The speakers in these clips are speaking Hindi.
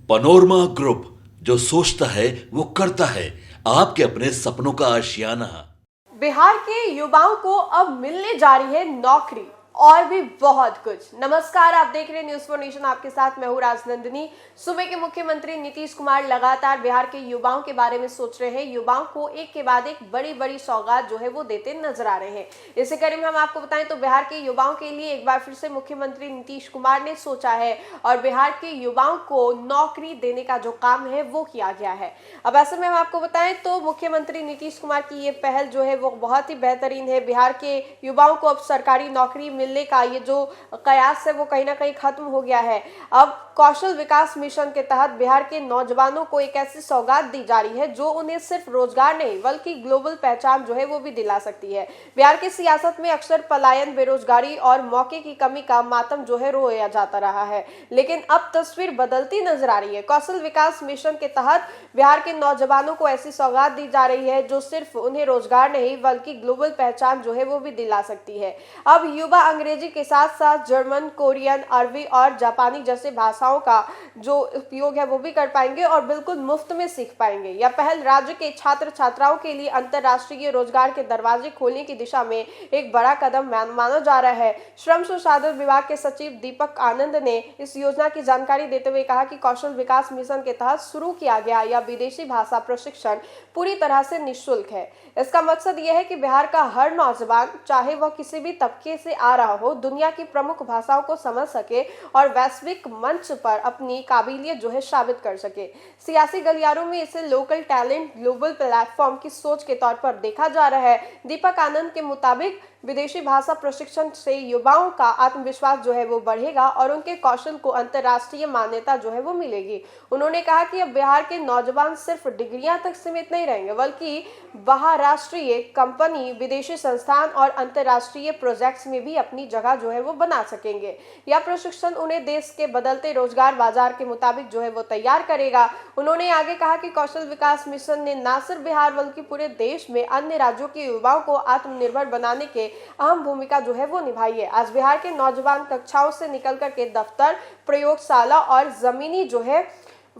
पनोरमा ग्रुप, जो सोचता है वो करता है। आपके अपने सपनों का आशियाना। बिहार के युवाओं को अब मिलने जा रही है नौकरी और भी बहुत कुछ। नमस्कार, आप देख रहे हैं न्यूज़ फॉर नेशन। आपके साथ मैं हूं राजनंदिनी। सूबे के मुख्यमंत्री नीतीश कुमार लगातार बिहार के युवाओं के बारे में सोच रहे हैं। युवाओं को एक के बाद एक बड़ी बड़ी सौगात जो है वो देते नजर आ रहे हैं। इसी कड़ी में हम आपको बताएं तो बिहार के युवाओं के लिए एक बार फिर से मुख्यमंत्री नीतीश कुमार ने सोचा है और बिहार के युवाओं को नौकरी देने का जो काम है वो किया गया है। अब ऐसे में हम आपको बताएं तो मुख्यमंत्री नीतीश कुमार की ये पहल जो है वो बहुत ही बेहतरीन है। बिहार के युवाओं को अब सरकारी नौकरी मिलने का ये जो कयास है वो कहीं ना कहीं खत्म हो गया है। अब कौशल विकास मिशन के तहत बिहार के नौजवानों को एक ऐसी सौगात दी जा रही है जो उन्हें सिर्फ रोजगार नहीं बल्कि ग्लोबल पहचान जो है वो भी दिला सकती है। बिहार की सियासत में अक्सर पलायन, बेरोजगारी और मौके की कमी का मातम जो है रोया जाता रहा है, लेकिन अब तस्वीर बदलती नजर आ रही है। कौशल विकास मिशन के तहत बिहार के नौजवानों को ऐसी सौगात दी जा रही है जो सिर्फ उन्हें रोजगार नहीं बल्कि ग्लोबल पहचान जो है वो भी दिला सकती है। अब युवा अंग्रेजी के साथ साथ जर्मन, कोरियन, अरबी और जापानी जैसे भाषाओं का जो उपयोग है वो भी कर पाएंगे और बिल्कुल मुफ्त में सीख पाएंगे। यह पहल राज्य के छात्र छात्राओं के लिए अंतर्राष्ट्रीय रोजगार के दरवाजे खोलने की दिशा में एक बड़ा कदम माना जा रहा है। श्रम संसाधन विभाग के सचिव दीपक आनंद ने इस योजना की जानकारी देते हुए कहा कि कौशल विकास मिशन के तहत शुरू किया गया यह विदेशी भाषा प्रशिक्षण पूरी तरह से निःशुल्क है। इसका मकसद यह है कि बिहार का हर नौजवान, चाहे वह किसी भी तबके से आ रहा हो, दुनिया की प्रमुख भाषाओं को समझ सके और वैश्विक मंच पर अपनी काबिलियत जो है साबित कर सके। सियासी गलियारों में इसे लोकल टैलेंट ग्लोबल प्लेटफॉर्म की सोच के तौर पर देखा जा रहा है। दीपक आनंद के मुताबिक विदेशी भाषा प्रशिक्षण से युवाओं का आत्मविश्वास जो है वो बढ़ेगा और उनके कौशल को अंतर्राष्ट्रीय मान्यता जो है वो मिलेगी। उन्होंने कहा कि अब बिहार के नौजवान सिर्फ डिग्रियां तक सीमित नहीं रहेंगे बल्कि बहुराष्ट्रीय कंपनी, विदेशी संस्थान और अंतर्राष्ट्रीय प्रोजेक्ट्स में भी अपनी जगह जो है वो बना सकेंगे। यह प्रशिक्षण उन्हें देश के बदलते रोजगार बाजार के मुताबिक जो है वो तैयार करेगा। उन्होंने आगे कहा कि कौशल विकास मिशन ने न सिर्फ बिहार बल्कि पूरे देश में अन्य राज्यों के युवाओं को आत्मनिर्भर बनाने के अहम भूमिका जो है वो निभाई है। आज बिहार के नौजवान कक्षाओं से निकल कर के दफ्तर, प्रयोगशाला और जमीनी जो है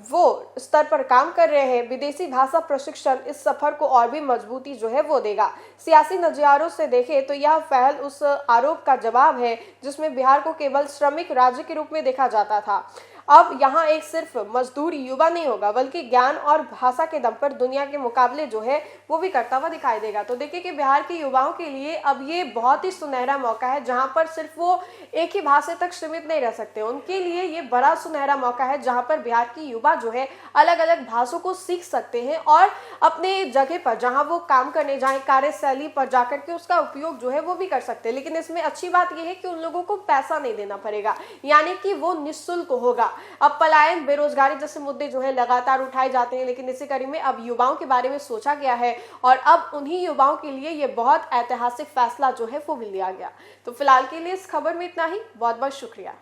वो स्तर पर काम कर रहे हैं। विदेशी भाषा प्रशिक्षण इस सफर को और भी मजबूती जो है वो देगा। सियासी नजरियों से देखें तो यह पहल उस आरोप का जवाब है जिसमें बिहार को केवल श्रमिक राज्य के रूप में देखा जाता था। अब यहाँ एक सिर्फ मजदूर युवा नहीं होगा बल्कि ज्ञान और भाषा के दम पर दुनिया के मुकाबले जो है वो भी करता हुआ दिखाई देगा। तो देखिए कि बिहार के युवाओं के लिए अब ये बहुत ही सुनहरा मौका है जहाँ पर सिर्फ वो एक ही भाषा तक सीमित नहीं रह सकते। उनके लिए ये बड़ा सुनहरा मौका है जहाँ पर बिहार की युवा जो है अलग अलग भाषाओं को सीख सकते हैं और अपने जगह पर जहाँ वो काम करने जाए, कार्यशैली पर जाकर के उसका उपयोग जो है वो भी कर सकते हैं। लेकिन इसमें अच्छी बात यह है कि उन लोगों को पैसा नहीं देना पड़ेगा, यानी कि वो निःशुल्क होगा। अब पलायन, बेरोजगारी जैसे मुद्दे जो है लगातार उठाए जाते हैं, लेकिन इसी कड़ी में अब युवाओं के बारे में सोचा गया है और अब उन्हीं युवाओं के लिए ये बहुत ऐतिहासिक फैसला जो है वो भी लिया गया। तो फिलहाल के लिए इस खबर में इतना ही। बहुत बहुत शुक्रिया।